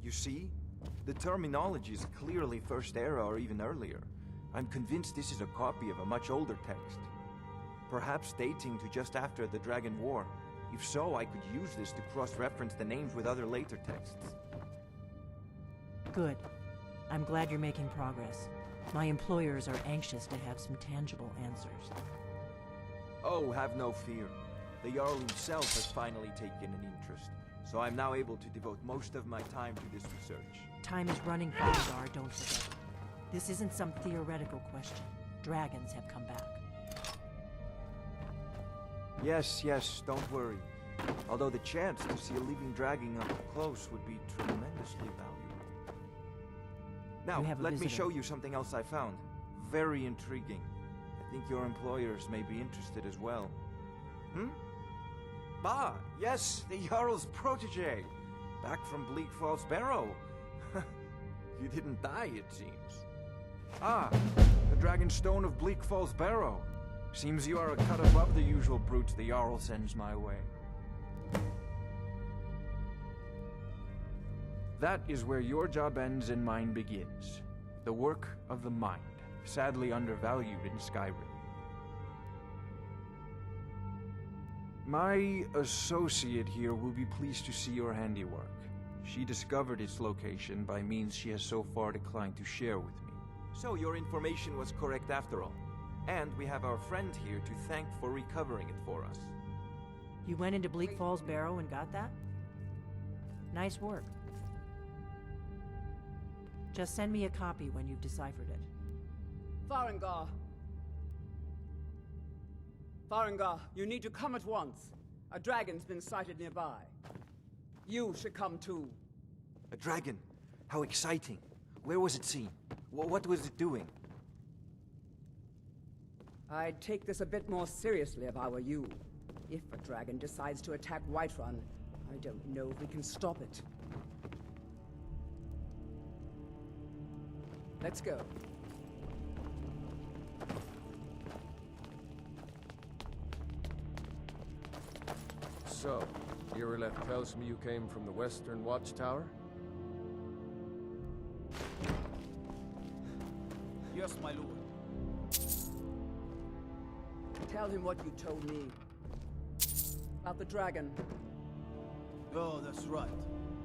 You see? The terminology is clearly First Era or even earlier. I'm convinced this is a copy of a much older text. Perhaps dating to just after the Dragon War. If so, I could use this to cross-reference the names with other later texts. Good. I'm glad you're making progress. My employers are anxious to have some tangible answers. Oh, have no fear. The Jarl himself has finally taken an interest, so I'm now able to devote most of my time to this research. Time is running, Farazar, don't forget. This isn't some theoretical question. Dragons have come back. Yes, don't worry. Although the chance to see a living dragon up close would be tremendously valuable. Now, let me show you something else I found. Very intriguing. I think your employers may be interested as well. Ah, yes, the Jarl's protege. Back from Bleak Falls Barrow. You didn't die, it seems. Ah, the Dragon Stone of Bleak Falls Barrow. Seems you are a cut above the usual brutes the Jarl sends my way. That is where your job ends and mine begins. The work of the mind, sadly undervalued in Skyrim. My associate here will be pleased to see your handiwork. She discovered its location by means she has so far declined to share with me. So your information was correct after all. And we have our friend here to thank for recovering it for us. You went into Bleak Falls Barrow and got that? Nice work. Just send me a copy when you've deciphered it. Farengar! Farengar, you need to come at once. A dragon's been sighted nearby. You should come too. A dragon? How exciting. Where was it seen? What was it doing? I'd take this a bit more seriously if I were you. If a dragon decides to attack Whiterun, I don't know if we can stop it. Let's go. So, Irileth tells me you came from the Western Watchtower? Yes, my lord. Tell him what you told me. About the dragon. Oh, that's right.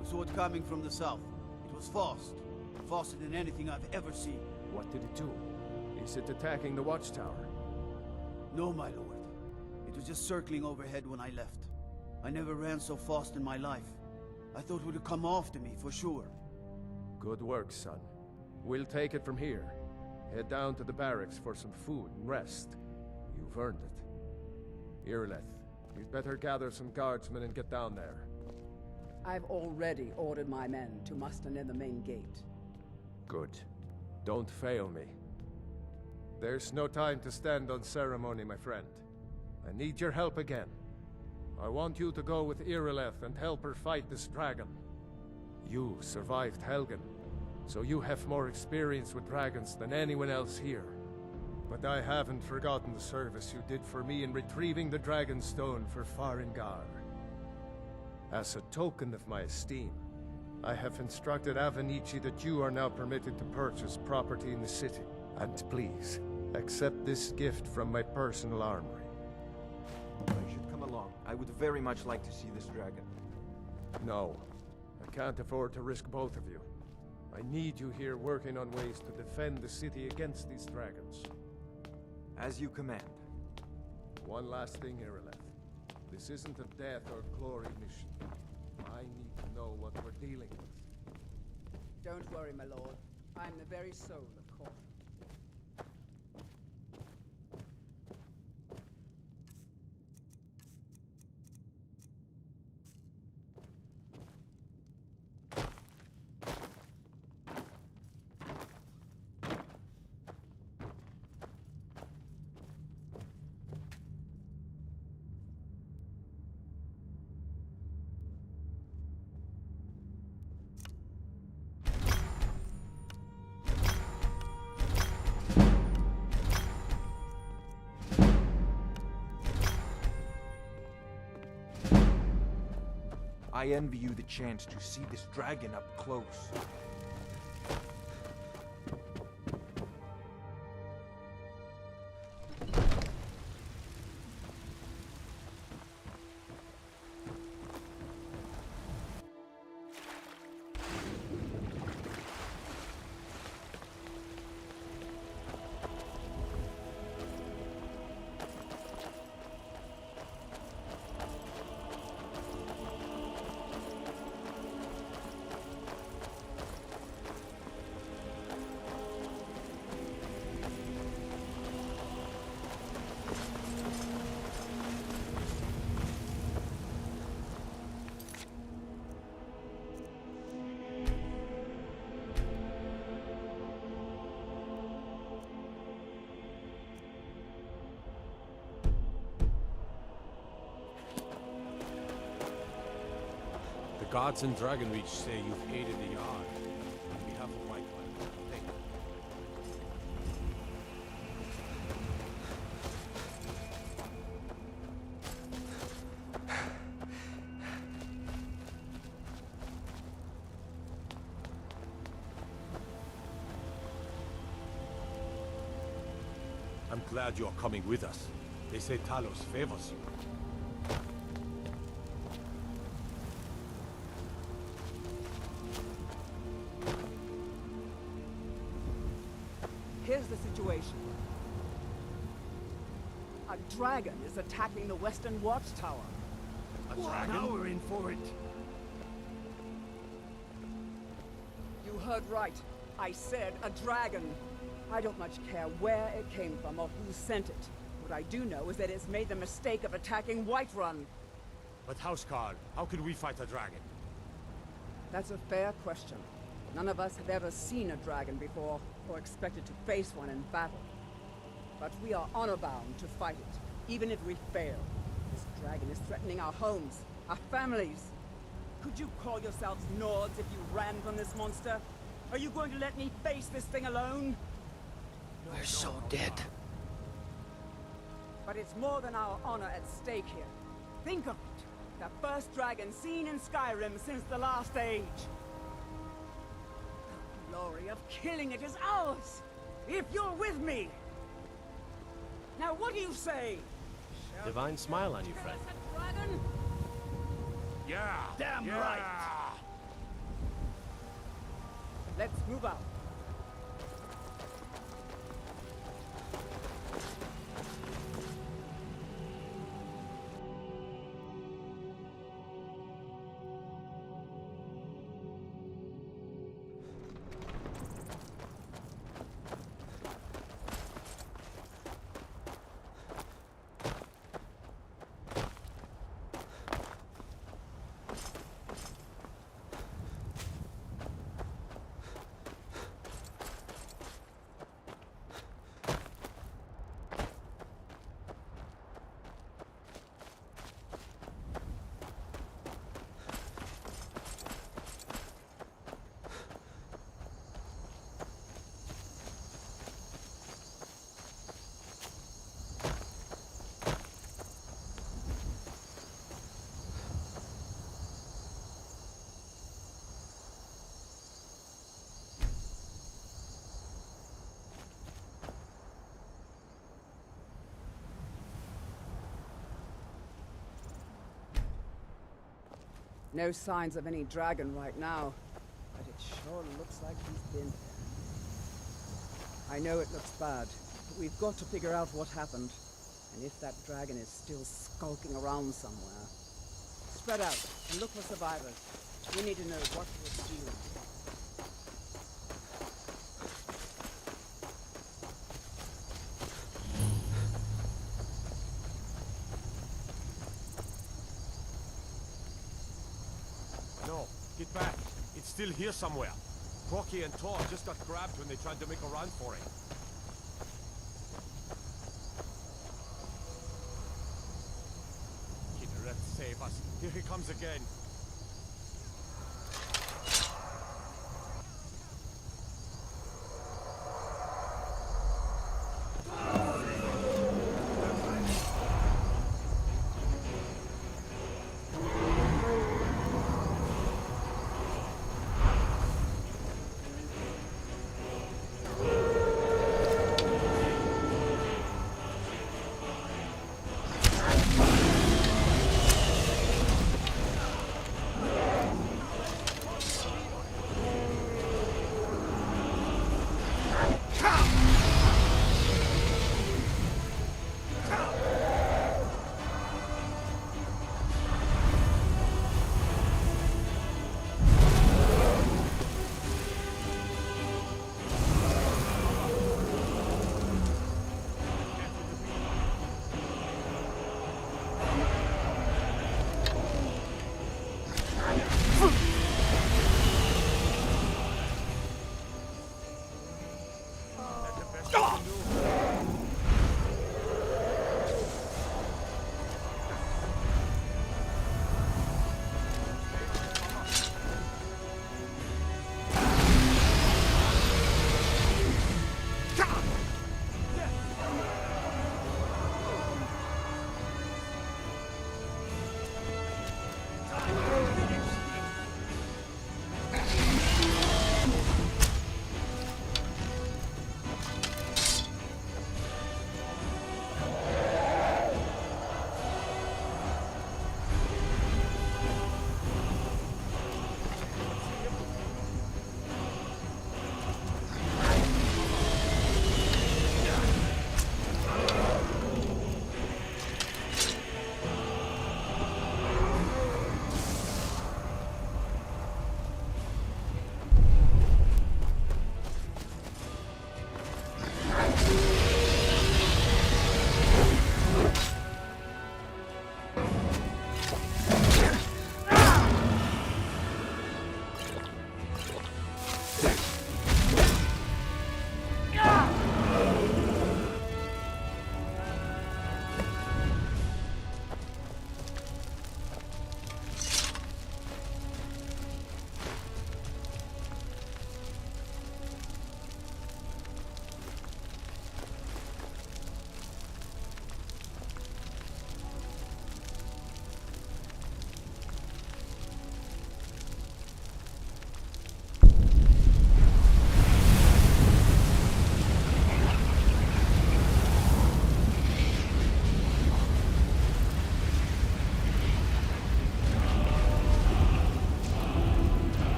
I saw it coming from the south. It was fast. Faster than anything I've ever seen. What did it do? Is it attacking the Watchtower? No, my lord. It was just circling overhead when I left. I never ran so fast in my life. I thought it would come after me, for sure. Good work, son. We'll take it from here. Head down to the barracks for some food and rest. You've earned it. Irileth, you'd better gather some guardsmen and get down there. I've already ordered my men to muster near the main gate. Good. Don't fail me. There's no time to stand on ceremony, my friend. I need your help again. I want you to go with Irileth and help her fight this dragon. You survived Helgen, so you have more experience with dragons than anyone else here. But I haven't forgotten the service you did for me in retrieving the Dragon Stone for Farengar. As a token of my esteem, I have instructed Avenici that you are now permitted to purchase property in the city. And please, accept this gift from my personal armory. I should come along. I would very much like to see this dragon. No, I can't afford to risk both of you. I need you here working on ways to defend the city against these dragons. As you command. One last thing, Irileth. This isn't a death or glory mission. I need to know what we're dealing with. Don't worry, my lord. I'm the very soul of caution. I envy you the chance to see this dragon up close. The guards in Dragonreach say you've aided the Yard on behalf of Whiterun. Thank you. I'm glad you're coming with us. They say Talos favors you. Here's the situation. A dragon is attacking the Western Watchtower. A dragon? Now we're in for it. You heard right. I said a dragon. I don't much care where it came from or who sent it. What I do know is that it's made the mistake of attacking Whiterun. But Houseguard, how could we fight a dragon? That's a fair question. None of us have ever seen a dragon before, or expected to face one in battle. But we are honor-bound to fight it, even if we fail. This dragon is threatening our homes, our families. Could you call yourselves Nords if you ran from this monster? Are you going to let me face this thing alone? We're so dead. But it's more than our honor at stake here. Think of it. The first dragon seen in Skyrim since the last age. The glory of killing it is ours, if you're with me. Now what do you say? Divine smile on you, friend. Dragon? Yeah! Damn yeah. right. Let's move out. No signs of any dragon right now, but it sure looks like he's been here. I know it looks bad, but we've got to figure out what happened, and if that dragon is still skulking around somewhere. Spread out and look for survivors. We need to know what was stealing. No, get back. It's still here somewhere. Rocky and Thor just got grabbed when they tried to make a run for it. Kid, save us. Here he comes again.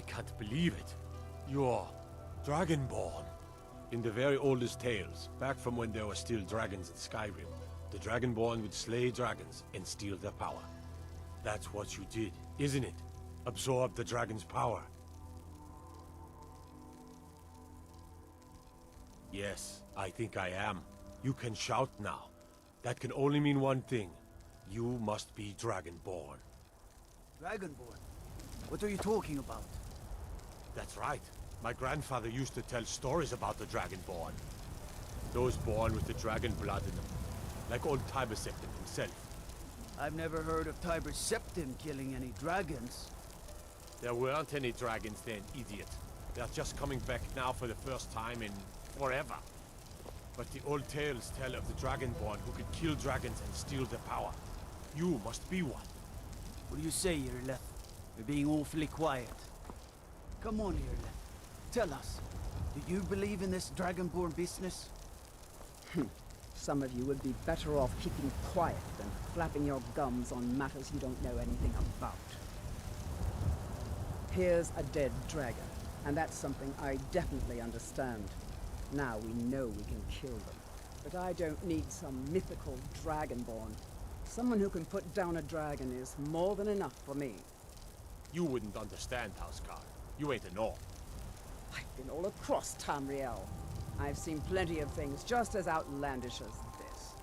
can't believe it. You're Dragonborn. In the very oldest tales, back from when there were still dragons in Skyrim, the Dragonborn would slay dragons and steal their power. That's what you did, isn't it? Absorb the dragon's power. Yes, I think I am. You can shout now. That can only mean one thing. You must be Dragonborn. Dragonborn? What are you talking about? That's right. My grandfather used to tell stories about the Dragonborn. Those born with the dragon blood in them. Like old Tiber Septim himself. I've never heard of Tiber Septim killing any dragons. There weren't any dragons then, idiot. They're just coming back now for the first time in forever. But the old tales tell of the Dragonborn who could kill dragons and steal their power. You must be one. What do you say, Irileth? You're being awfully quiet. Come on, Irileth. Tell us, do you believe in this Dragonborn business? Some of you would be better off keeping quiet than flapping your gums on matters you don't know anything about. Here's a dead dragon, and that's something I definitely understand. Now we know we can kill them. But I don't need some mythical Dragonborn. Someone who can put down a dragon is more than enough for me. You wouldn't understand, Houseguard. You ain't a North. I've been all across Tamriel. I've seen plenty of things just as outlandish as this.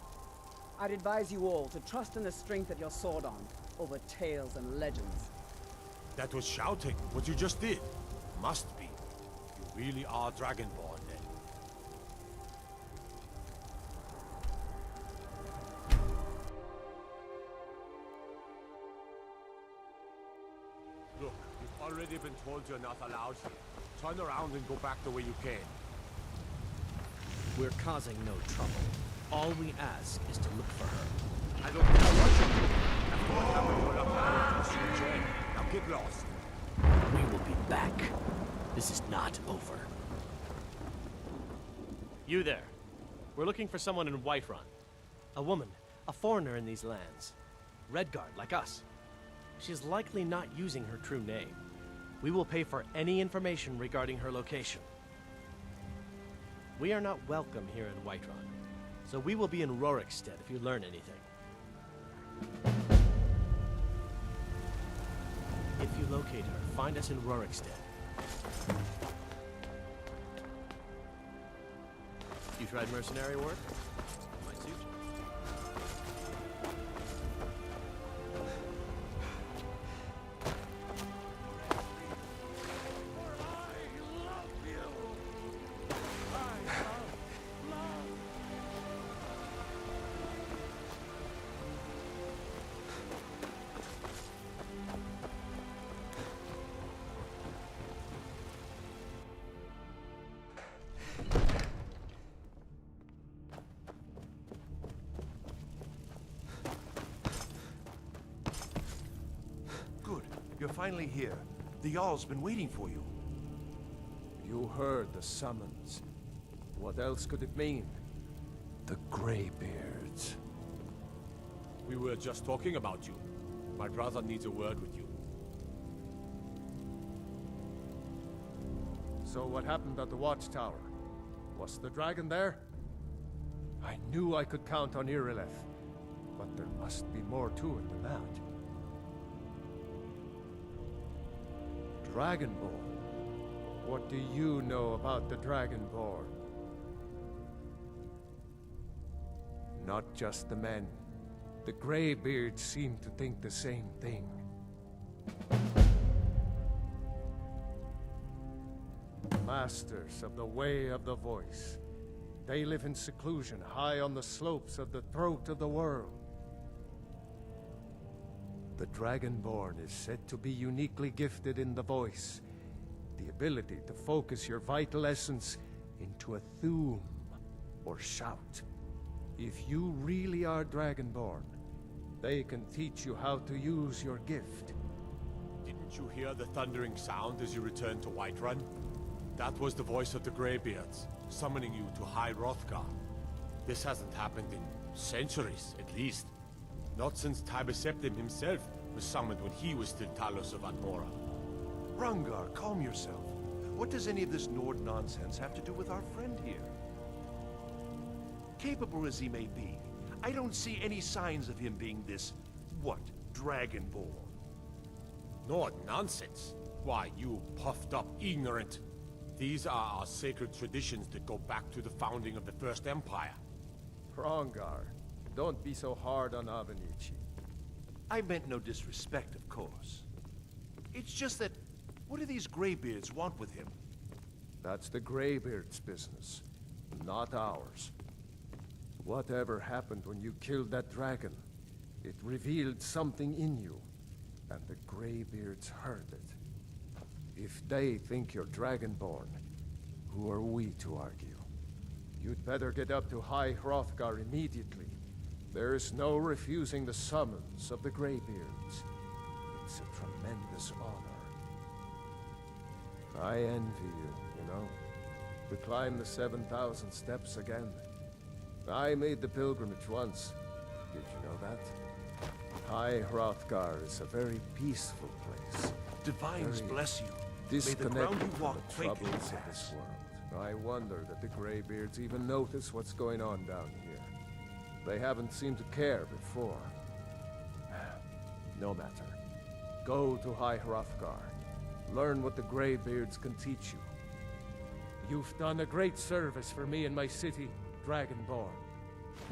I'd advise you all to trust in the strength of your sword arm over tales and legends. That was shouting, what you just did. Must be. You really are Dragonborn, then. Look, you've already been told you're not allowed here. Turn around and go back the way you came. We're causing no trouble. All we ask is to look for her. I don't care what you do. After what happened, you're not allowed to toss you in jail. Now get lost. We will be back. This is not over. You there. We're looking for someone in Whiterun. A woman, a foreigner in these lands. Redguard, like us. She's likely not using her true name. We will pay for any information regarding her location. We are not welcome here in Whiterun, so we will be in Rorikstead if you learn anything. If you locate her, find us in Rorikstead. You tried mercenary work? Might suit you. You're finally here. The Jarl's been waiting for you. You heard the summons. What else could it mean? The Greybeards. We were just talking about you. My brother needs a word with you. So what happened at the Watchtower? Was the dragon there? I knew I could count on Irileth, but there must be more to it than that. Dragonborn? What do you know about the Dragonborn? Not just the men. The Greybeards seem to think the same thing. Masters of the Way of the Voice. They live in seclusion high on the slopes of the throat of the world. The Dragonborn is said to be uniquely gifted in the voice, the ability to focus your vital essence into a thume, or shout. If you really are Dragonborn, they can teach you how to use your gift. Didn't you hear the thundering sound as you returned to Whiterun? That was the voice of the Greybeards, summoning you to High Hrothgar. This hasn't happened in centuries, at least. Not since Tiber Septim himself was summoned when he was still Talos of Admora. Rungar, calm yourself. What does any of this Nord nonsense have to do with our friend here? Capable as he may be, I don't see any signs of him being this, what, Dragonborn? Nord nonsense? Why, you puffed up ignorant. These are our sacred traditions that go back to the founding of the First Empire. Hrongar, don't be so hard on Avenici. I meant no disrespect, of course. It's just that, what do these Greybeards want with him? That's the Greybeards' business, not ours. Whatever happened when you killed that dragon, it revealed something in you, and the Greybeards heard it. If they think you're Dragonborn, who are we to argue? You'd better get up to High Hrothgar immediately. There's no refusing the summons of the Greybeards. It's a tremendous honor. I envy you know? To climb the 7,000 steps again. I made the pilgrimage once. Did you know that? High Hrothgar is a very peaceful place. Divines bless you. May the Disconnected ground you from walk the quake in troubles your of this paths. world. I wonder that the Greybeards even notice what's going on down here. They haven't seemed to care before. No matter. Go to High Hrothgar. Learn what the Greybeards can teach you. You've done a great service for me and my city, Dragonborn.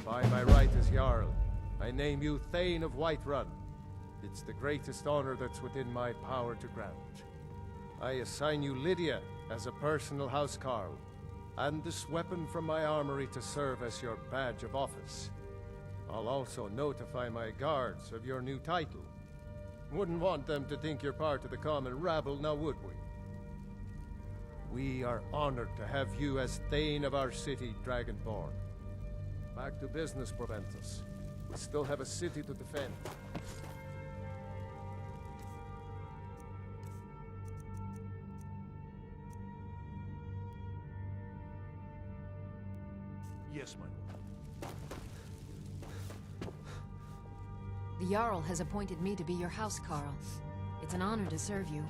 By my right as Jarl, I name you Thane of Whiterun. It's the greatest honor that's within my power to grant. I assign you Lydia as a personal housecarl, and this weapon from my armory to serve as your badge of office. I'll also notify my guards of your new title. Wouldn't want them to think you're part of the common rabble, now would we? We are honored to have you as Thane of our city, Dragonborn. Back to business, Proventus. We still have a city to defend. Yes, my lord. The Jarl has appointed me to be your housecarl. It's an honor to serve you.